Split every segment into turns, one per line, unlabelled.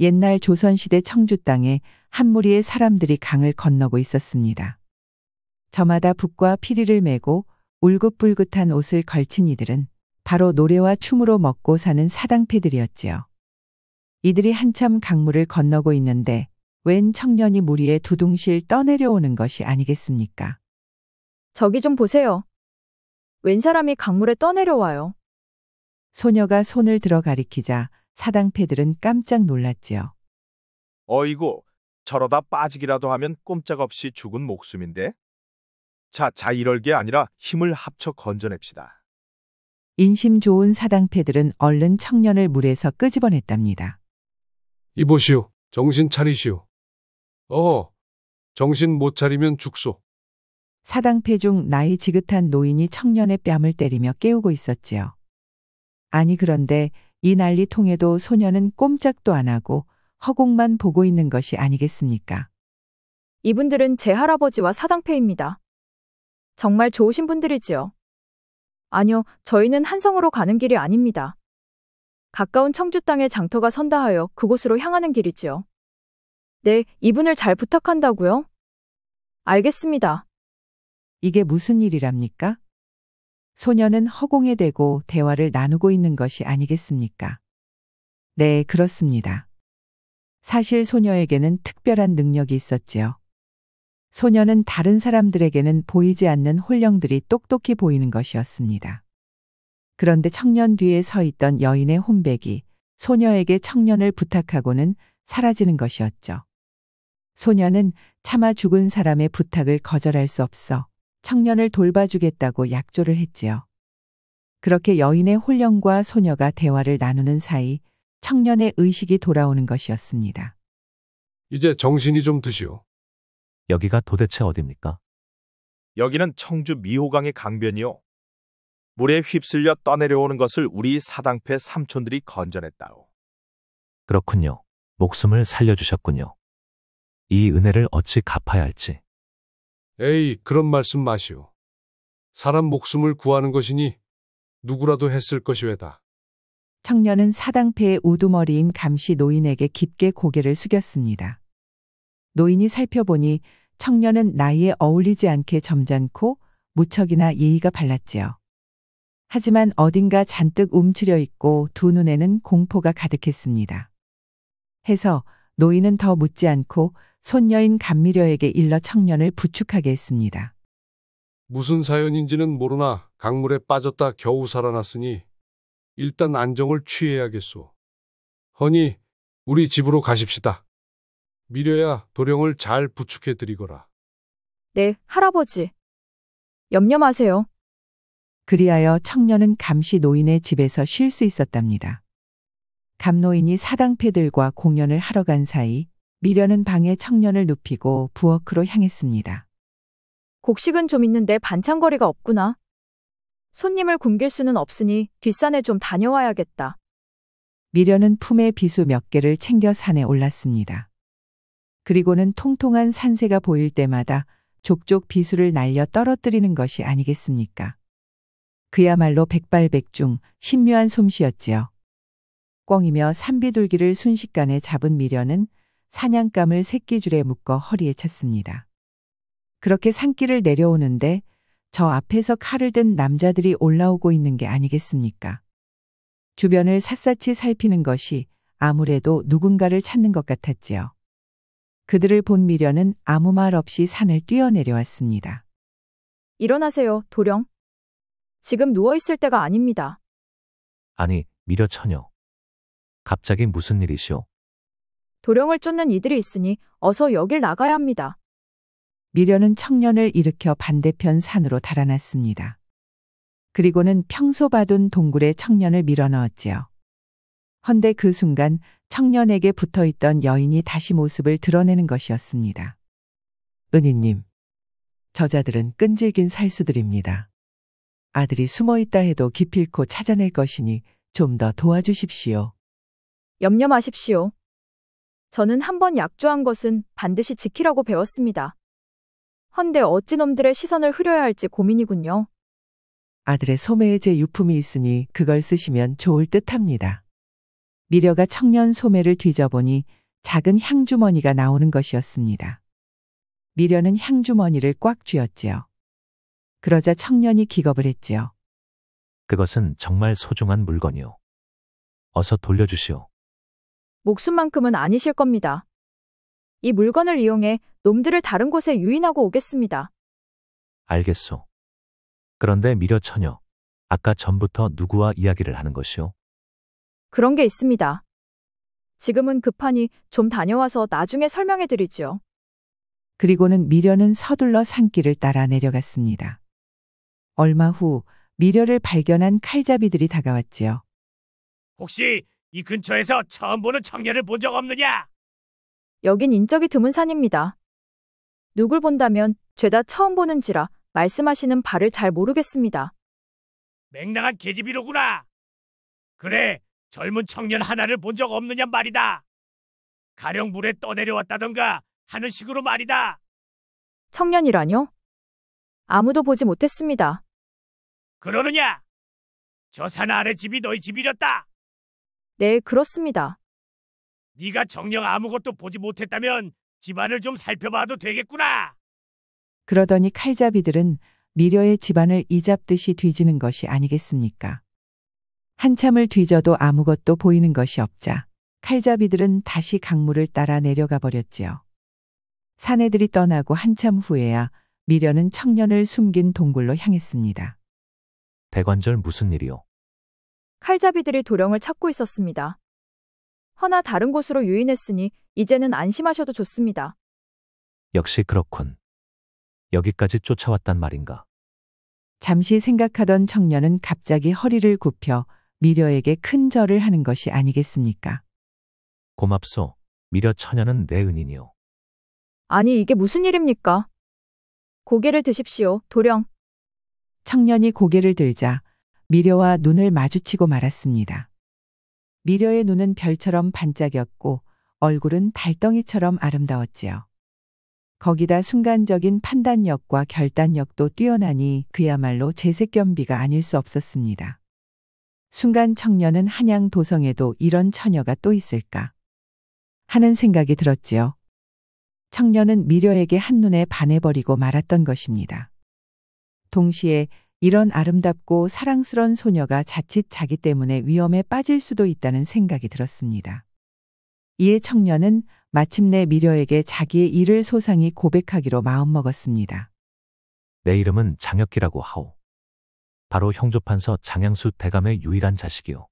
옛날 조선시대 청주 땅에 한 무리의 사람들이 강을 건너고 있었습니다. 저마다 북과 피리를 메고 울긋불긋한 옷을 걸친 이들은 바로 노래와 춤으로 먹고 사는 사당패들이었지요. 이들이 한참 강물을 건너고 있는데 웬 청년이 무리에 두둥실 떠내려오는 것이 아니겠습니까?
저기 좀 보세요. 웬 사람이 강물에 떠내려와요.
소녀가 손을 들어 가리키자 사당패들은 깜짝 놀랐지요.
어이구, 저러다 빠지기라도 하면 꼼짝없이 죽은 목숨인데? 자, 이럴 게 아니라 힘을 합쳐 건져냅시다.
인심 좋은 사당패들은 얼른 청년을 물에서 끄집어냈답니다.
이보시오. 정신 차리시오. 정신 못 차리면 죽소.
사당패 중 나이 지긋한 노인이 청년의 뺨을 때리며 깨우고 있었지요. 아니 그런데 이 난리통에도 소녀는 꼼짝도 안 하고 허공만 보고 있는 것이 아니겠습니까?
이분들은 제 할아버지와 사당패입니다. 정말 좋으신 분들이지요. 아니요, 저희는 한성으로 가는 길이 아닙니다. 가까운 청주 땅에 장터가 선다 하여 그곳으로 향하는 길이지요. 네, 이분을 잘 부탁한다고요? 알겠습니다.
이게 무슨 일이랍니까? 소녀는 허공에 대고 대화를 나누고 있는 것이 아니겠습니까? 네, 그렇습니다. 사실 소녀에게는 특별한 능력이 있었지요. 소녀는 다른 사람들에게는 보이지 않는 혼령들이 똑똑히 보이는 것이었습니다. 그런데 청년 뒤에 서 있던 여인의 혼백이 소녀에게 청년을 부탁하고는 사라지는 것이었죠. 소녀는 차마 죽은 사람의 부탁을 거절할 수 없어 청년을 돌봐주겠다고 약조를 했지요. 그렇게 여인의 혼령과 소녀가 대화를 나누는 사이 청년의 의식이 돌아오는 것이었습니다.
이제 정신이 좀 드시오.
여기가 도대체 어딥니까?
여기는 청주 미호강의 강변이요. 물에 휩쓸려 떠내려오는 것을 우리 사당패 삼촌들이 건져냈다오.
그렇군요. 목숨을 살려주셨군요. 이 은혜를 어찌 갚아야 할지.
에이, 그런 말씀 마시오. 사람 목숨을 구하는 것이니 누구라도 했을 것이외다.
청년은 사당패의 우두머리인 감시 노인에게 깊게 고개를 숙였습니다. 노인이 살펴보니 청년은 나이에 어울리지 않게 점잖고 무척이나 예의가 발랐지요. 하지만 어딘가 잔뜩 움츠려 있고 두 눈에는 공포가 가득했습니다. 해서 노인은 더 묻지 않고 손녀인 감미려에게 일러 청년을 부축하게 했습니다.
무슨 사연인지는 모르나 강물에 빠졌다 겨우 살아났으니 일단 안정을 취해야겠소. 허니, 우리 집으로 가십시다. 미려야 도령을 잘 부축해 드리거라.
네, 할아버지. 염려 마세요.
그리하여 청년은 감시 노인의 집에서 쉴 수 있었답니다. 감노인이 사당패들과 공연을 하러 간 사이 미려는 방에 청년을 눕히고 부엌으로 향했습니다.
곡식은 좀 있는데 반찬거리가 없구나. 손님을 굶길 수는 없으니 뒷산에 좀 다녀와야겠다.
미려는 품에 비수 몇 개를 챙겨 산에 올랐습니다. 그리고는 통통한 산새가 보일 때마다 족족 비수를 날려 떨어뜨리는 것이 아니겠습니까? 그야말로 백발백중 신묘한 솜씨였지요. 꿩이며 산비둘기를 순식간에 잡은 미려는 사냥감을 새끼줄에 묶어 허리에 찼습니다. 그렇게 산길을 내려오는데 저 앞에서 칼을 든 남자들이 올라오고 있는 게 아니겠습니까? 주변을 샅샅이 살피는 것이 아무래도 누군가를 찾는 것 같았지요. 그들을 본 미려는 아무 말 없이 산을 뛰어내려왔습니다.
일어나세요, 도령. 지금 누워있을 때가 아닙니다.
아니, 미려 처녀. 갑자기 무슨 일이시오?
도령을 쫓는 이들이 있으니 어서 여길 나가야 합니다.
미려는 청년을 일으켜 반대편 산으로 달아났습니다. 그리고는 평소 봐둔 동굴에 청년을 밀어넣었지요. 헌데 그 순간 청년에게 붙어있던 여인이 다시 모습을 드러내는 것이었습니다. 은희님, 저자들은 끈질긴 살수들입니다. 아들이 숨어있다 해도 기필코 찾아낼 것이니 좀 더 도와주십시오.
염려 마십시오. 저는 한번 약조한 것은 반드시 지키라고 배웠습니다. 헌데 어찌 놈들의 시선을 흐려야 할지 고민이군요.
아들의 소매에 제 유품이 있으니 그걸 쓰시면 좋을 듯합니다. 미려가 청년 소매를 뒤져보니 작은 향주머니가 나오는 것이었습니다. 미려는 향주머니를 꽉 쥐었지요. 그러자 청년이 기겁을 했지요.
그것은 정말 소중한 물건이오. 어서 돌려주시오.
목숨만큼은 아니실 겁니다. 이 물건을 이용해 놈들을 다른 곳에 유인하고 오겠습니다.
알겠소. 그런데 미려 처녀, 아까 전부터 누구와 이야기를 하는 것이오?
그런 게 있습니다. 지금은 급하니 좀 다녀와서 나중에 설명해 드리지요.
그리고는 미려는 서둘러 산길을 따라 내려갔습니다. 얼마 후 미려를 발견한 칼잡이들이 다가왔지요.
혹시 이 근처에서 처음 보는 청년을 본 적 없느냐?
여긴 인적이 드문 산입니다. 누굴 본다면 죄다 처음 보는지라 말씀하시는 바를 잘 모르겠습니다.
맹랑한 계집이로구나. 그래, 젊은 청년 하나를 본 적 없느냐 말이다. 가령 물에 떠내려왔다던가 하는 식으로 말이다.
청년이라뇨? 아무도 보지 못했습니다.
그러느냐? 저 산 아래 집이 너희 집이렸다.
네, 그렇습니다.
네가 정녕 아무것도 보지 못했다면 집안을 좀 살펴봐도 되겠구나.
그러더니 칼잡이들은 미려의 집안을 이잡듯이 뒤지는 것이 아니겠습니까? 한참을 뒤져도 아무것도 보이는 것이 없자 칼잡이들은 다시 강물을 따라 내려가 버렸지요. 사내들이 떠나고 한참 후에야 미려는 청년을 숨긴 동굴로 향했습니다.
대관절 무슨 일이오?
칼잡이들이 도령을 찾고 있었습니다. 허나 다른 곳으로 유인했으니 이제는 안심하셔도 좋습니다.
역시 그렇군. 여기까지 쫓아왔단 말인가?
잠시 생각하던 청년은 갑자기 허리를 굽혀 미려에게 큰 절을 하는 것이 아니겠습니까?
고맙소. 미려 처녀는 내 은인이오.
아니, 이게 무슨 일입니까? 고개를 드십시오, 도령.
청년이 고개를 들자 미려와 눈을 마주치고 말았습니다. 미려의 눈은 별처럼 반짝였고 얼굴은 달덩이처럼 아름다웠지요. 거기다 순간적인 판단력과 결단력도 뛰어나니 그야말로 재색견비가 아닐 수 없었습니다. 순간 청년은 한양 도성에도 이런 처녀가 또 있을까 하는 생각이 들었지요. 청년은 미려에게 한눈에 반해버리고 말았던 것입니다. 동시에 이런 아름답고 사랑스런 소녀가 자칫 자기 때문에 위험에 빠질 수도 있다는 생각이 들었습니다. 이에 청년은 마침내 미려에게 자기의 일을 소상히 고백하기로 마음먹었습니다.
내 이름은 장혁기라고 하오. 바로 형조판서 장양수 대감의 유일한 자식이오.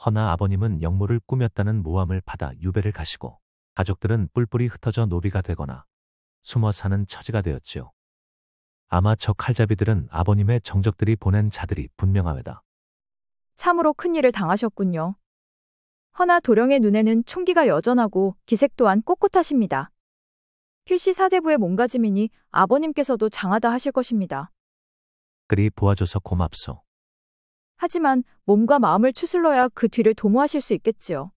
허나 아버님은 영모를 꾸몄다는 모함을 받아 유배를 가시고 가족들은 뿔뿔이 흩어져 노비가 되거나 숨어 사는 처지가 되었지요. 아마 저 칼잡이들은 아버님의 정적들이 보낸 자들이 분명하외다.
참으로 큰일을 당하셨군요. 허나 도령의 눈에는 총기가 여전하고 기색 또한 꼿꼿하십니다. 필시 사대부의 몸가짐이니 아버님께서도 장하다 하실 것입니다.
그리 보아줘서 고맙소.
하지만 몸과 마음을 추슬러야 그 뒤를 도모하실 수 있겠지요.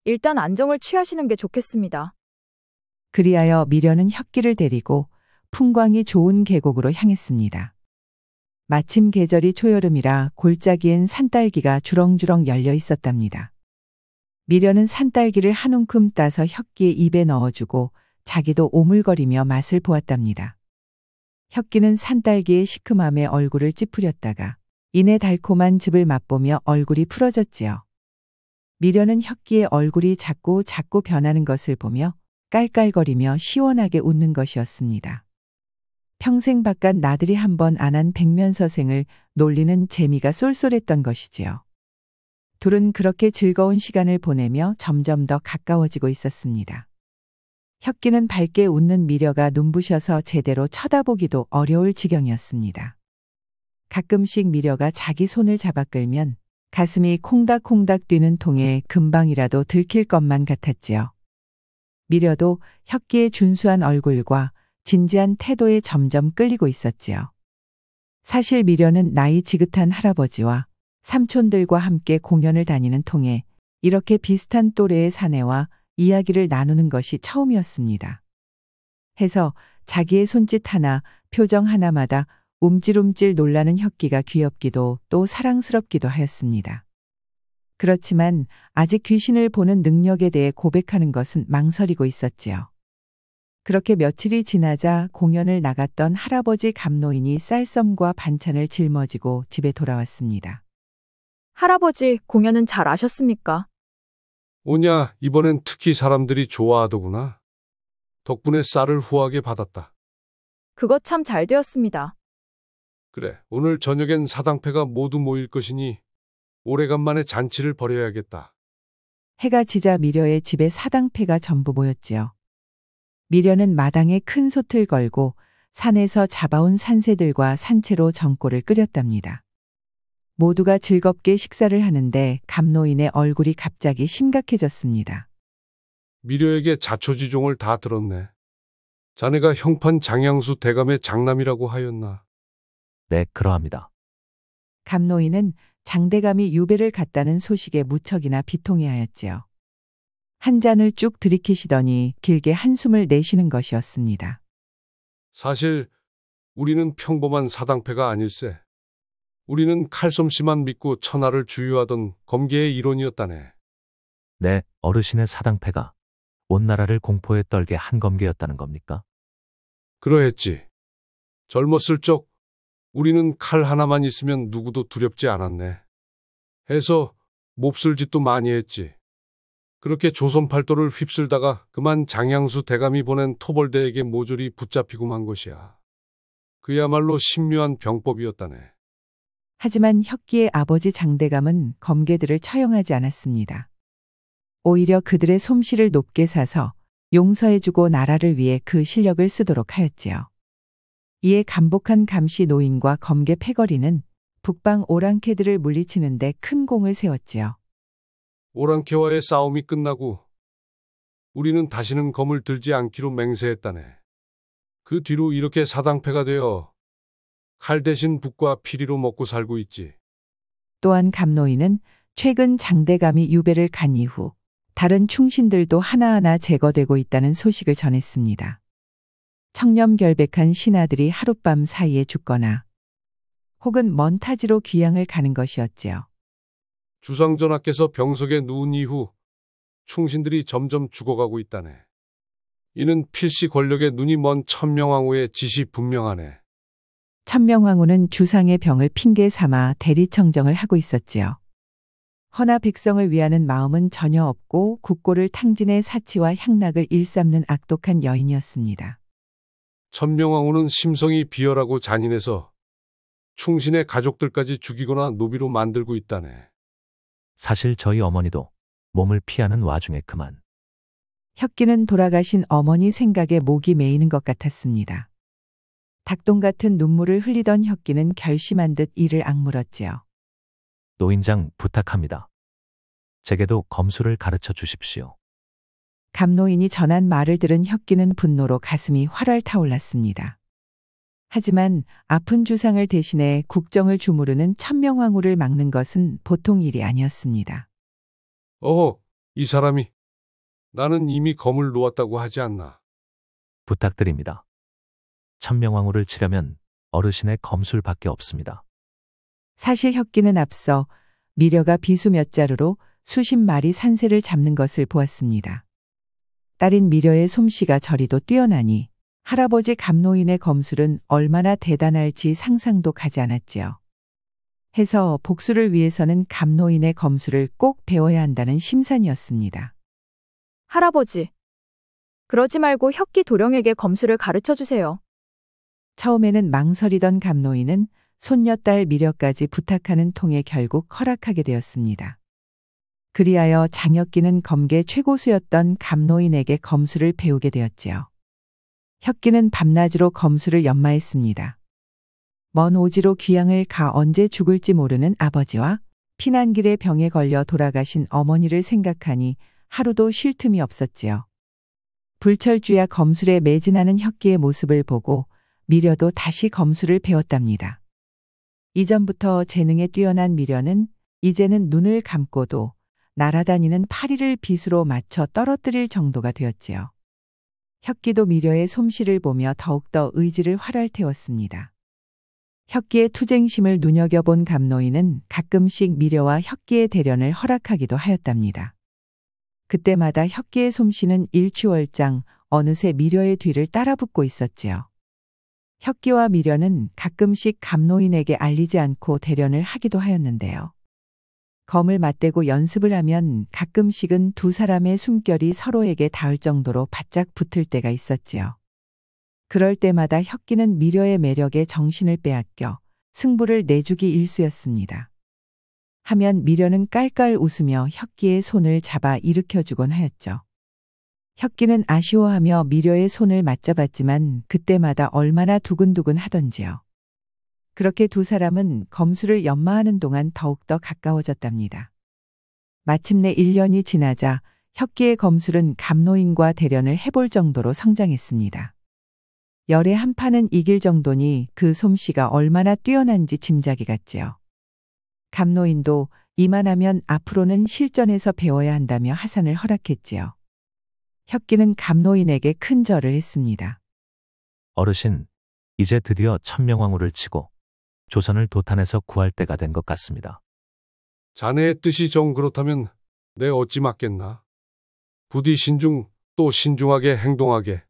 일단 안정을 취하시는 게 좋겠습니다.
그리하여 미려는 혁기를 데리고 풍광이 좋은 계곡으로 향했습니다. 마침 계절이 초여름이라 골짜기엔 산딸기가 주렁주렁 열려 있었답니다. 미려는 산딸기를 한 움큼 따서 혁기의 입에 넣어주고 자기도 오물거리며 맛을 보았답니다. 혁기는 산딸기의 시큼함에 얼굴을 찌푸렸다가 이내 달콤한 즙을 맛보며 얼굴이 풀어졌지요. 미려는 혁기의 얼굴이 자꾸 변하는 것을 보며 깔깔거리며 시원하게 웃는 것이었습니다. 평생 바깥 나들이 한 번 안 한 백면서생을 놀리는 재미가 쏠쏠했던 것이지요. 둘은 그렇게 즐거운 시간을 보내며 점점 더 가까워지고 있었습니다. 혁기는 밝게 웃는 미려가 눈부셔서 제대로 쳐다보기도 어려울 지경이었습니다. 가끔씩 미려가 자기 손을 잡아 끌면 가슴이 콩닥콩닥 뛰는 통에 금방이라도 들킬 것만 같았지요. 미려도 혁기의 준수한 얼굴과 진지한 태도에 점점 끌리고 있었지요. 사실 미려는 나이 지긋한 할아버지와 삼촌들과 함께 공연을 다니는 통에 이렇게 비슷한 또래의 사내와 이야기를 나누는 것이 처음이었습니다. 해서 자기의 손짓 하나, 표정 하나마다 움찔움찔 놀라는 혁기가 귀엽기도 또 사랑스럽기도 하였습니다. 그렇지만 아직 귀신을 보는 능력에 대해 고백하는 것은 망설이고 있었지요. 그렇게 며칠이 지나자 공연을 나갔던 할아버지 감노인이 쌀섬과 반찬을 짊어지고 집에 돌아왔습니다.
할아버지, 공연은 잘 아셨습니까?
오냐, 이번엔 특히 사람들이 좋아하더구나. 덕분에 쌀을 후하게 받았다.
그것 참 잘 되었습니다.
그래, 오늘 저녁엔 사당패가 모두 모일 것이니 오래간만에 잔치를 벌여야겠다.
해가 지자 미려의 집에 사당패가 전부 모였지요. 미려는 마당에 큰 솥을 걸고 산에서 잡아온 산새들과 산채로 전골을 끓였답니다. 모두가 즐겁게 식사를 하는데 감노인의 얼굴이 갑자기 심각해졌습니다.
미려에게 자초지종을 다 들었네. 자네가 형판 장양수 대감의 장남이라고 하였나?
네, 그러합니다.
감노인은 장대감이 유배를 갔다는 소식에 무척이나 비통해하였지요. 한 잔을 쭉 들이키시더니 길게 한숨을 내쉬는 것이었습니다.
사실 우리는 평범한 사당패가 아닐세. 우리는 칼솜씨만 믿고 천하를 주유하던 검계의 일원이었다네.
네, 어르신의 사당패가 온 나라를 공포에 떨게 한 검계였다는 겁니까?
그러했지. 젊었을 적 우리는 칼 하나만 있으면 누구도 두렵지 않았네. 해서 몹쓸 짓도 많이 했지. 그렇게 조선 팔도를 휩쓸다가 그만 장양수 대감이 보낸 토벌대에게 모조리 붙잡히고 만 것이야. 그야말로 신묘한 병법이었다네.
하지만 혁기의 아버지 장대감은 검계들을 처형하지 않았습니다. 오히려 그들의 솜씨를 높게 사서 용서해주고 나라를 위해 그 실력을 쓰도록 하였지요. 이에 감복한 감시 노인과 검계 패거리는 북방 오랑캐들을 물리치는데 큰 공을 세웠지요.
오랑캐와의 싸움이 끝나고 우리는 다시는 검을 들지 않기로 맹세했다네. 그 뒤로 이렇게 사당패가 되어 칼 대신 붓과 피리로 먹고 살고 있지.
또한 감노인은 최근 장대감이 유배를 간 이후 다른 충신들도 하나하나 제거되고 있다는 소식을 전했습니다. 청렴결백한 신하들이 하룻밤 사이에 죽거나 혹은 먼 타지로 귀향을 가는 것이었지요.
주상전하께서 병석에 누운 이후 충신들이 점점 죽어가고 있다네. 이는 필시 권력의 눈이 먼 천명왕후의 지시 분명하네.
천명왕후는 주상의 병을 핑계 삼아 대리청정을 하고 있었지요. 허나 백성을 위하는 마음은 전혀 없고 국고를 탕진해 사치와 향락을 일삼는 악독한 여인이었습니다.
천명왕후는 심성이 비열하고 잔인해서 충신의 가족들까지 죽이거나 노비로 만들고 있다네.
사실 저희 어머니도 몸을 피하는 와중에 그만.
혁기는 돌아가신 어머니 생각에 목이 메이는 것 같았습니다. 닭똥 같은 눈물을 흘리던 혁기는 결심한 듯 이를 악물었지요.
노인장 부탁합니다. 제게도 검술을 가르쳐 주십시오.
감노인이 전한 말을 들은 혁기는 분노로 가슴이 활활 타올랐습니다. 하지만 아픈 주상을 대신해 국정을 주무르는 천명왕후를 막는 것은 보통 일이 아니었습니다.
어허, 이 사람이 나는 이미 검을 놓았다고 하지 않나.
부탁드립니다. 천명왕후를 치려면 어르신의 검술밖에 없습니다.
사실 혁기는 앞서 미려가 비수 몇 자루로 수십 마리 산새를 잡는 것을 보았습니다. 딸인 미려의 솜씨가 저리도 뛰어나니 할아버지 감노인의 검술은 얼마나 대단할지 상상도 가지 않았지요. 해서 복수를 위해서는 감노인의 검술을 꼭 배워야 한다는 심산이었습니다.
할아버지, 그러지 말고 혁기 도령에게 검술을 가르쳐 주세요.
처음에는 망설이던 감노인은 손녀딸 미려까지 부탁하는 통에 결국 허락하게 되었습니다. 그리하여 장혁기는 검계 최고수였던 감노인에게 검술을 배우게 되었지요. 혁기는 밤낮으로 검술을 연마했습니다. 먼 오지로 귀향을 가 언제 죽을지 모르는 아버지와 피난길에 병에 걸려 돌아가신 어머니를 생각하니 하루도 쉴 틈이 없었지요. 불철주야 검술에 매진하는 혁기의 모습을 보고 미려도 다시 검술을 배웠답니다. 이전부터 재능에 뛰어난 미려는 이제는 눈을 감고도 날아다니는 파리를 빗으로 맞춰 떨어뜨릴 정도가 되었지요. 혁기도 미려의 솜씨를 보며 더욱더 의지를 활활 태웠습니다. 혁기의 투쟁심을 눈여겨본 감노인은 가끔씩 미려와 혁기의 대련을 허락하기도 하였답니다. 그때마다 혁기의 솜씨는 일취월장 어느새 미려의 뒤를 따라붙고 있었지요. 혁기와 미려는 가끔씩 감노인에게 알리지 않고 대련을 하기도 하였는데요. 검을 맞대고 연습을 하면 가끔씩은 두 사람의 숨결이 서로에게 닿을 정도로 바짝 붙을 때가 있었지요. 그럴 때마다 혁기는 미려의 매력에 정신을 빼앗겨 승부를 내주기 일쑤였습니다. 하면 미려는 깔깔 웃으며 혁기의 손을 잡아 일으켜주곤 하였죠. 혁기는 아쉬워하며 미려의 손을 맞잡았지만 그때마다 얼마나 두근두근 하던지요. 그렇게 두 사람은 검수를 연마하는 동안 더욱더 가까워졌답니다. 마침내 1년이 지나자 혁기의 검술은 감노인과 대련을 해볼 정도로 성장했습니다. 열의 한 판은 이길 정도니 그 솜씨가 얼마나 뛰어난지 짐작이 갔지요. 감노인도 이만하면 앞으로는 실전에서 배워야 한다며 하산을 허락했지요. 혁기는 감노인에게 큰 절을 했습니다.
어르신, 이제 드디어 천명왕후를 치고 조선을 도탄에서 구할 때가 된 것 같습니다.
자네의 뜻이 정 그렇다면 내 어찌 맞겠나? 부디 신중 또 신중하게 행동하게.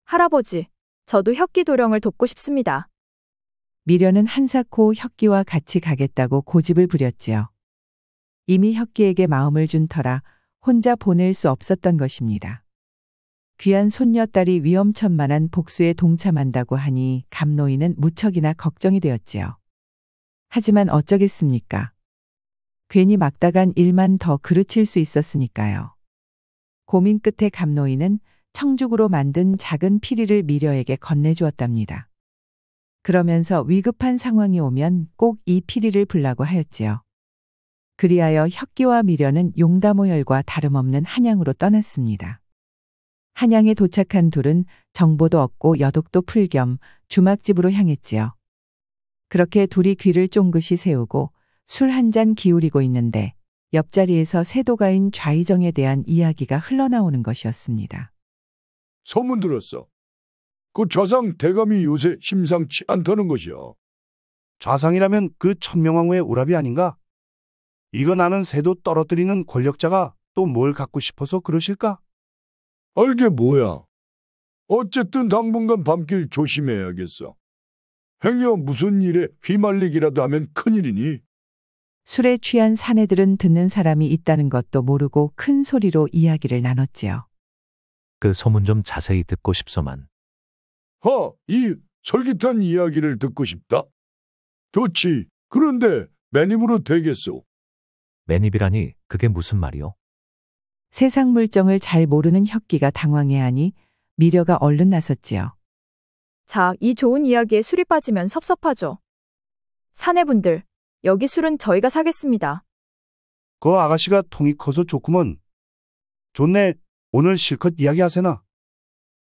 할아버지, 저도 혁기 도령을 돕고 싶습니다.
미려는 한사코 혁기와 같이 가겠다고 고집을 부렸지요. 이미 혁기에게 마음을 준 터라 혼자 보낼 수 없었던 것입니다. 귀한 손녀딸이 위험천만한 복수에 동참한다고 하니 감노인은 무척이나 걱정이 되었지요. 하지만 어쩌겠습니까? 괜히 막다간 일만 더 그르칠 수 있었으니까요. 고민 끝에 감노인은 청죽으로 만든 작은 피리를 미려에게 건네주었답니다. 그러면서 위급한 상황이 오면 꼭 이 피리를 불라고 하였지요. 그리하여 혁기와 미려는 용다모혈과 다름없는 한양으로 떠났습니다. 한양에 도착한 둘은 정보도 얻고 여독도 풀 겸 주막집으로 향했지요. 그렇게 둘이 귀를 쫑긋이 세우고 술 한 잔 기울이고 있는데 옆자리에서 세도가인 좌의정에 대한 이야기가 흘러나오는 것이었습니다.
소문 들었어. 그 좌상 대감이 요새 심상치 않다는 것이야.
좌상이라면 그 천명왕후의 오랍이 아닌가? 이거 나는 새도 떨어뜨리는 권력자가 또 뭘 갖고 싶어서 그러실까?
알게 뭐야. 어쨌든 당분간 밤길 조심해야겠어. 행여 무슨 일에 휘말리기라도 하면 큰일이니.
술에 취한 사내들은 듣는 사람이 있다는 것도 모르고 큰 소리로 이야기를 나눴지요.
그 소문 좀 자세히 듣고 싶소만.
이 솔깃한 이야기를 듣고 싶다. 좋지. 그런데 매님으로 되겠소.
매입이라니 그게 무슨 말이오?
세상 물정을 잘 모르는 혁기가 당황해하니 미려가 얼른 나섰지요.
자, 이 좋은 이야기에 술이 빠지면 섭섭하죠. 사내분들, 여기 술은 저희가 사겠습니다.
그 아가씨가 통이 커서 좋구먼. 좋네. 오늘 실컷 이야기하세나.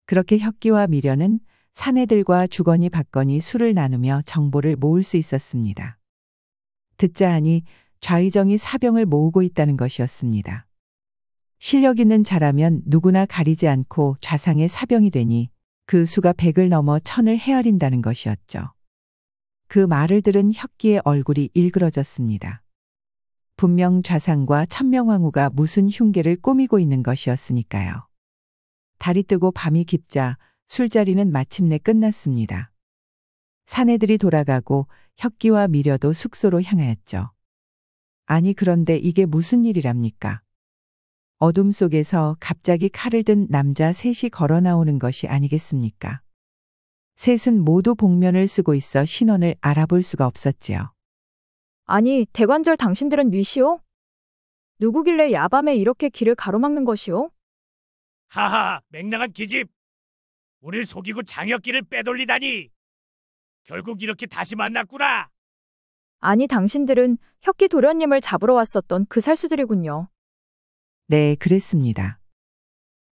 그렇게 혁기와 미려는 사내들과 주거니 받거니 술을 나누며 정보를 모을 수 있었습니다. 듣자 하니 좌의정이 사병을 모으고 있다는 것이었습니다. 실력 있는 자라면 누구나 가리지 않고 좌상의 사병이 되니 그 수가 100을 넘어 1000을 헤아린다는 것이었죠. 그 말을 들은 혁기의 얼굴이 일그러졌습니다. 분명 좌상과 천명왕후가 무슨 흉계를 꾸미고 있는 것이었으니까요. 달이 뜨고 밤이 깊자 술자리는 마침내 끝났습니다. 사내들이 돌아가고 혁기와 미려도 숙소로 향하였죠. 아니 그런데 이게 무슨 일이랍니까? 어둠 속에서 갑자기 칼을 든 남자 셋이 걸어 나오는 것이 아니겠습니까? 셋은 모두 복면을 쓰고 있어 신원을 알아볼 수가 없었지요.
아니, 대관절 당신들은 뉘시오? 누구길래 야밤에 이렇게 길을 가로막는 것이오?
하하, 맹랑한 기집. 우릴 속이고 장혁기를 빼돌리다니. 결국 이렇게 다시 만났구나.
아니, 당신들은 혁기 도련님을 잡으러 왔었던 그 살수들이군요.
네, 그랬습니다.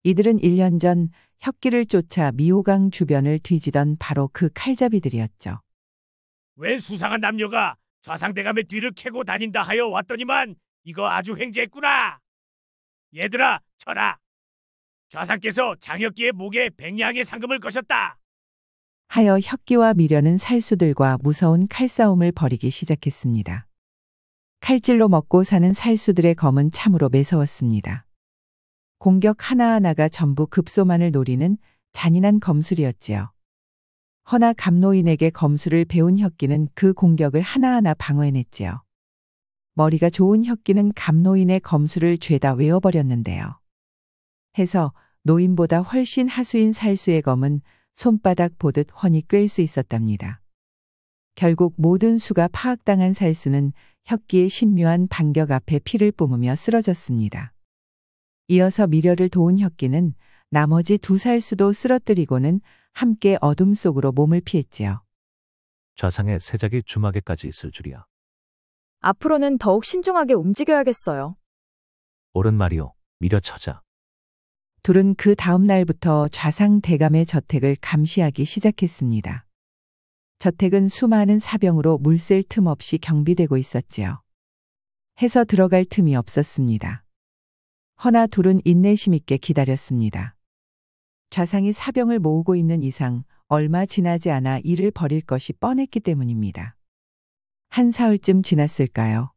이들은 1년 전 혁기를 쫓아 미호강 주변을 뒤지던 바로 그 칼잡이들이었죠.
웬 수상한 남녀가 좌상대감의 뒤를 캐고 다닌다 하여 왔더니만 이거 아주 횡재했구나. 얘들아, 쳐라. 좌상께서 장혁기의 목에 100냥의 상금을 거셨다.
하여 혁기와 미련은 살수들과 무서운 칼싸움을 벌이기 시작했습니다. 칼질로 먹고 사는 살수들의 검은 참으로 매서웠습니다. 공격 하나하나가 전부 급소만을 노리는 잔인한 검술이었지요. 허나 감노인에게 검술을 배운 혁기는 그 공격을 하나하나 방어해냈지요. 머리가 좋은 혁기는 감노인의 검술을 죄다 외워버렸는데요. 해서 노인보다 훨씬 하수인 살수의 검은 손바닥 보듯 훤히 꿰일 수 있었답니다. 결국 모든 수가 파악당한 살수는 혁기의 신묘한 반격 앞에 피를 뿜으며 쓰러졌습니다. 이어서 미려를 도운 혁기는 나머지 두 살수도 쓰러뜨리고는 함께 어둠 속으로 몸을 피했지요.
좌상의 세작이 주막에까지 있을 줄이야.
앞으로는 더욱 신중하게 움직여야겠어요.
옳은 말이오, 미려 처자.
둘은 그 다음 날부터 좌상 대감의 저택을 감시하기 시작했습니다. 저택은 수많은 사병으로 물샐 틈 없이 경비되고 있었지요. 해서 들어갈 틈이 없었습니다. 허나 둘은 인내심 있게 기다렸습니다. 좌상이 사병을 모으고 있는 이상 얼마 지나지 않아 일을 벌일 것이 뻔했기 때문입니다. 한 사흘쯤 지났을까요?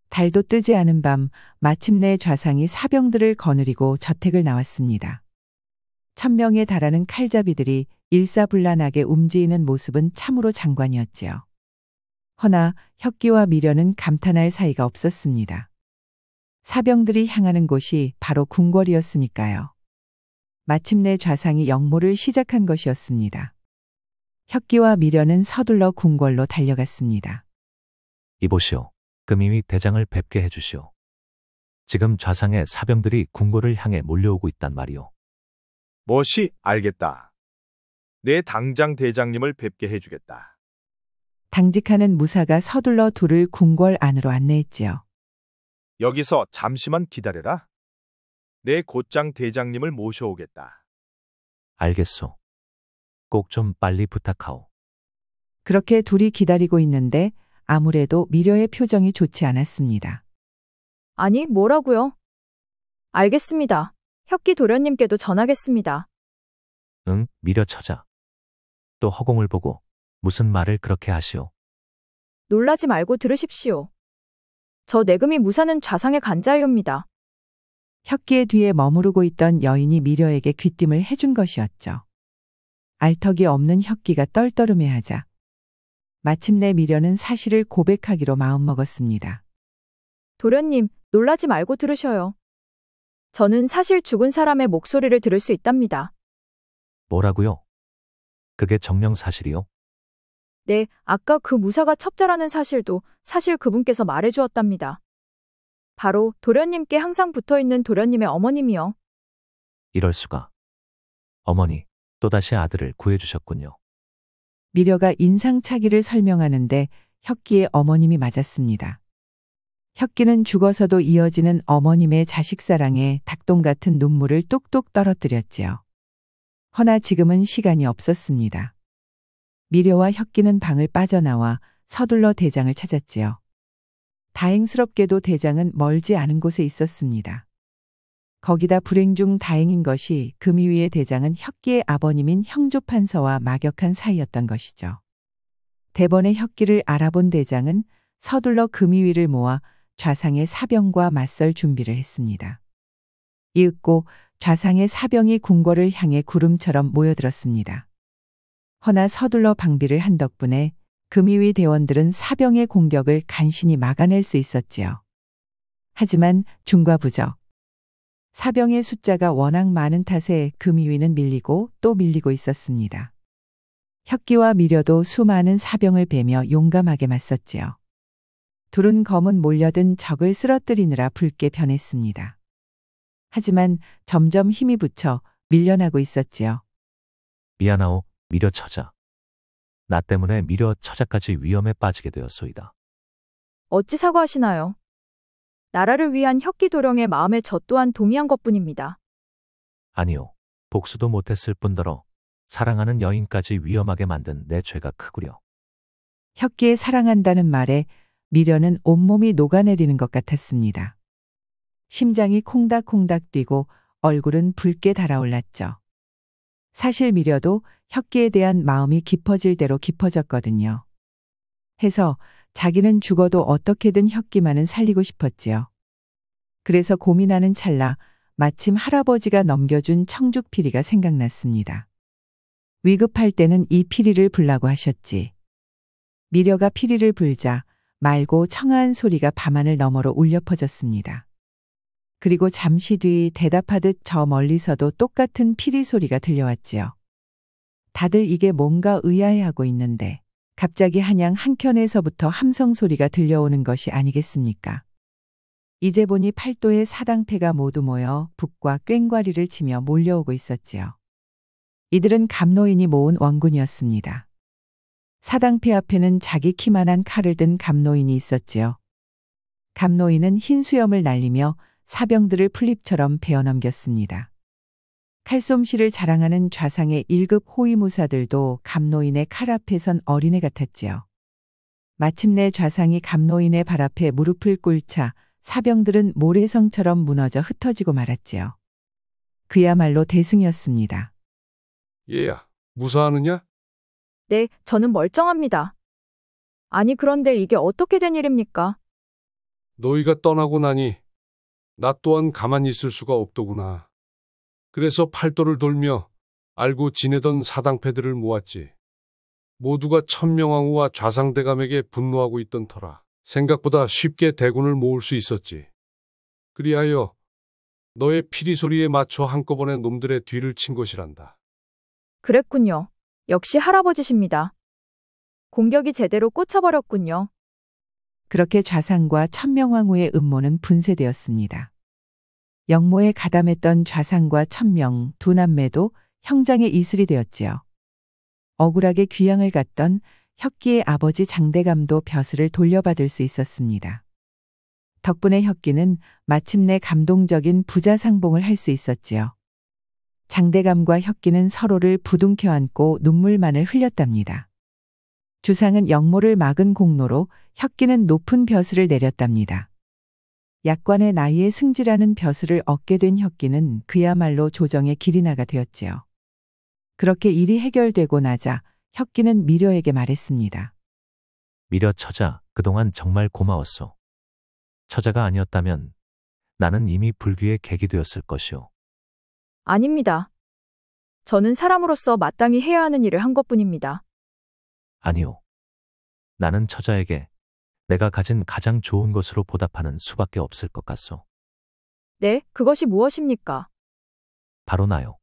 달도 뜨지 않은 밤 마침내 좌상이 사병들을 거느리고 저택을 나왔습니다. 1000명에 달하는 칼잡이들이 일사불란하게 움직이는 모습은 참으로 장관이었지요. 허나 혁기와 미련은 감탄할 사이가 없었습니다. 사병들이 향하는 곳이 바로 궁궐이었으니까요. 마침내 좌상이 역모를 시작한 것이었습니다. 혁기와 미련은 서둘러 궁궐로 달려갔습니다.
이보시오. 금이위 대장을 뵙게 해주시오. 지금 좌상의 사병들이 궁궐을 향해 몰려오고 있단 말이오.
뭐시 알겠다. 내 당장 대장님을 뵙게 해주겠다.
당직하는 무사가 서둘러 둘을 궁궐 안으로 안내했지요.
여기서 잠시만 기다려라. 내 곧장 대장님을 모셔오겠다.
알겠소. 꼭 좀 빨리 부탁하오.
그렇게 둘이 기다리고 있는데 아무래도 미려의 표정이 좋지 않았습니다.
아니, 뭐라고요? 알겠습니다. 혁기 도련님께도 전하겠습니다.
응, 미려 처자. 또 허공을 보고 무슨 말을 그렇게 하시오.
놀라지 말고 들으십시오. 저 내금이 무사는 좌상의 간자이옵니다.
혁기의 뒤에 머무르고 있던 여인이 미려에게 귀띔을 해준 것이었죠. 알턱이 없는 혁기가 떨떠름해하자 마침내 미려는 사실을 고백하기로 마음먹었습니다.
도련님, 놀라지 말고 들으셔요. 저는 사실 죽은 사람의 목소리를 들을 수 있답니다.
뭐라고요? 그게 정령 사실이요?
네, 아까 그 무사가 첩자라는 사실도 사실 그분께서 말해주었답니다. 바로 도련님께 항상 붙어있는 도련님의 어머님이요.
이럴 수가. 어머니, 또다시 아들을 구해주셨군요.
미려가 인상차기를 설명하는데 혁기의 어머님이 맞았습니다. 혁기는 죽어서도 이어지는 어머님의 자식사랑에 닭똥 같은 눈물을 뚝뚝 떨어뜨렸지요. 허나 지금은 시간이 없었습니다. 미려와 혁기는 방을 빠져나와 서둘러 대장을 찾았지요. 다행스럽게도 대장은 멀지 않은 곳에 있었습니다. 거기다 불행 중 다행인 것이 금이위의 대장은 혁기의 아버님인 형조판서와 막역한 사이였던 것이죠. 대번에 혁기를 알아본 대장은 서둘러 금이위를 모아 좌상의 사병과 맞설 준비를 했습니다. 이윽고 좌상의 사병이 궁궐을 향해 구름처럼 모여들었습니다. 허나 서둘러 방비를 한 덕분에 금이위 대원들은 사병의 공격을 간신히 막아낼 수 있었지요. 하지만 중과부적. 사병의 숫자가 워낙 많은 탓에 금이위는 밀리고 또 밀리고 있었습니다. 혁기와 미려도 수많은 사병을 베며 용감하게 맞섰지요. 둘은 검은 몰려든 적을 쓰러뜨리느라 붉게 변했습니다. 하지만 점점 힘이 붙여 밀려나고 있었지요.
미안하오, 미려 처자. 나 때문에 미려 처자까지 위험에 빠지게 되었소이다.
어찌 사과하시나요? 나라를 위한 혁기 도령의 마음에 저 또한 동의한 것뿐입니다.
아니요, 복수도 못했을 뿐더러 사랑하는 여인까지 위험하게 만든 내 죄가 크구려.
혁기에 사랑한다는 말에 미려는 온몸이 녹아내리는 것 같았습니다. 심장이 콩닥콩닥 뛰고 얼굴은 붉게 달아올랐죠. 사실 미려도 혁기에 대한 마음이 깊어질 대로 깊어졌거든요. 해서 자기는 죽어도 어떻게든 혁기만은 살리고 싶었지요. 그래서 고민하는 찰나 마침 할아버지가 넘겨준 청죽피리가 생각났습니다. 위급할 때는 이 피리를 불라고 하셨지. 미려가 피리를 불자 맑고 청아한 소리가 밤하늘 너머로 울려 퍼졌습니다. 그리고 잠시 뒤 대답하듯 저 멀리서도 똑같은 피리 소리가 들려왔지요. 다들 이게 뭔가 의아해하고 있는데 갑자기 한양 한켠에서부터 함성 소리가 들려오는 것이 아니겠습니까? 이제 보니 팔도의 사당패가 모두 모여 북과 꽹과리를 치며 몰려오고 있었지요. 이들은 감노인이 모은 원군이었습니다. 사당패 앞에는 자기 키만한 칼을 든 감노인이 있었지요. 감노인은 흰 수염을 날리며 사병들을 풀립처럼 베어넘겼습니다. 칼솜씨를 자랑하는 좌상의 1급 호위무사들도 감노인의 칼 앞에 선 어린애 같았지요. 마침내 좌상이 감노인의 발 앞에 무릎을 꿇자 사병들은 모래성처럼 무너져 흩어지고 말았지요. 그야말로 대승이었습니다.
얘야, 무사하느냐?
네, 저는 멀쩡합니다. 아니, 그런데 이게 어떻게 된 일입니까?
너희가 떠나고 나니 나 또한 가만히 있을 수가 없더구나. 그래서 팔도를 돌며 알고 지내던 사당패들을 모았지. 모두가 천명왕후와 좌상대감에게 분노하고 있던 터라 생각보다 쉽게 대군을 모을 수 있었지. 그리하여 너의 피리 소리에 맞춰 한꺼번에 놈들의 뒤를 친 것이란다.
그랬군요. 역시 할아버지십니다. 공격이 제대로 꽂혀버렸군요.
그렇게 좌상과 천명왕후의 음모는 분쇄되었습니다. 영모에 가담했던 좌상과 천명 두 남매도 형장의 이슬이 되었지요. 억울하게 귀양을 갔던 혁기의 아버지 장대감도 벼슬을 돌려받을 수 있었습니다. 덕분에 혁기는 마침내 감동적인 부자상봉을 할 수 있었지요. 장대감과 혁기는 서로를 부둥켜 안고 눈물만을 흘렸답니다. 주상은 영모를 막은 공로로 혁기는 높은 벼슬을 내렸답니다. 약관의 나이에 승지라는 벼슬을 얻게 된 혁기는 그야말로 조정의 길이나가 되었지요. 그렇게 일이 해결되고 나자 혁기는 미려에게 말했습니다.
미려 처자, 그동안 정말 고마웠소. 처자가 아니었다면 나는 이미 불귀의 객이 되었을 것이오.
아닙니다. 저는 사람으로서 마땅히 해야 하는 일을 한 것뿐입니다.
아니오. 나는 처자에게 내가 가진 가장 좋은 것으로 보답하는 수밖에 없을 것 같소.
네, 그것이 무엇입니까?
바로 나요.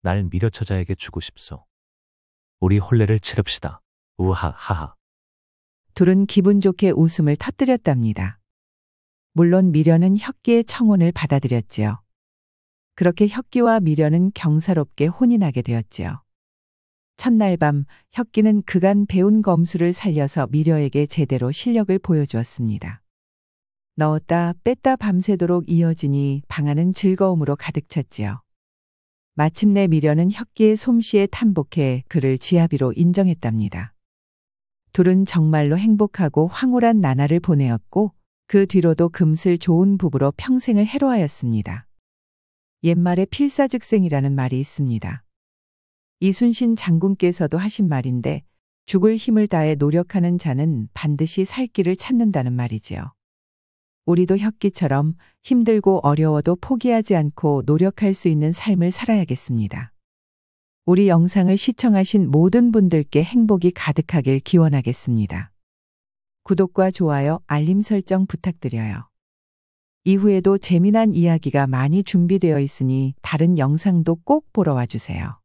날 미려 처자에게 주고 싶소. 우리 혼례를 치릅시다. 우하하하.
둘은 기분 좋게 웃음을 터뜨렸답니다. 물론 미려는 혁기의 청혼을 받아들였지요. 그렇게 혁기와 미려는 경사롭게 혼이 나게 되었지요. 첫날 밤 혁기는 그간 배운 검수를 살려서 미려에게 제대로 실력을 보여주었습니다. 넣었다 뺐다 밤새도록 이어지니 방안은 즐거움으로 가득 찼지요. 마침내 미려는 혁기의 솜씨에 탐복해 그를 지아비로 인정했답니다. 둘은 정말로 행복하고 황홀한 나날을 보내었고 그 뒤로도 금슬 좋은 부부로 평생을 해로하였습니다. 옛말에 필사즉생이라는 말이 있습니다. 이순신 장군께서도 하신 말인데 죽을 힘을 다해 노력하는 자는 반드시 살 길을 찾는다는 말이지요. 우리도 혁기처럼 힘들고 어려워도 포기하지 않고 노력할 수 있는 삶을 살아야겠습니다. 우리 영상을 시청하신 모든 분들께 행복이 가득하길 기원하겠습니다. 구독과 좋아요, 알림 설정 부탁드려요. 이후에도 재미난 이야기가 많이 준비되어 있으니 다른 영상도 꼭 보러 와주세요.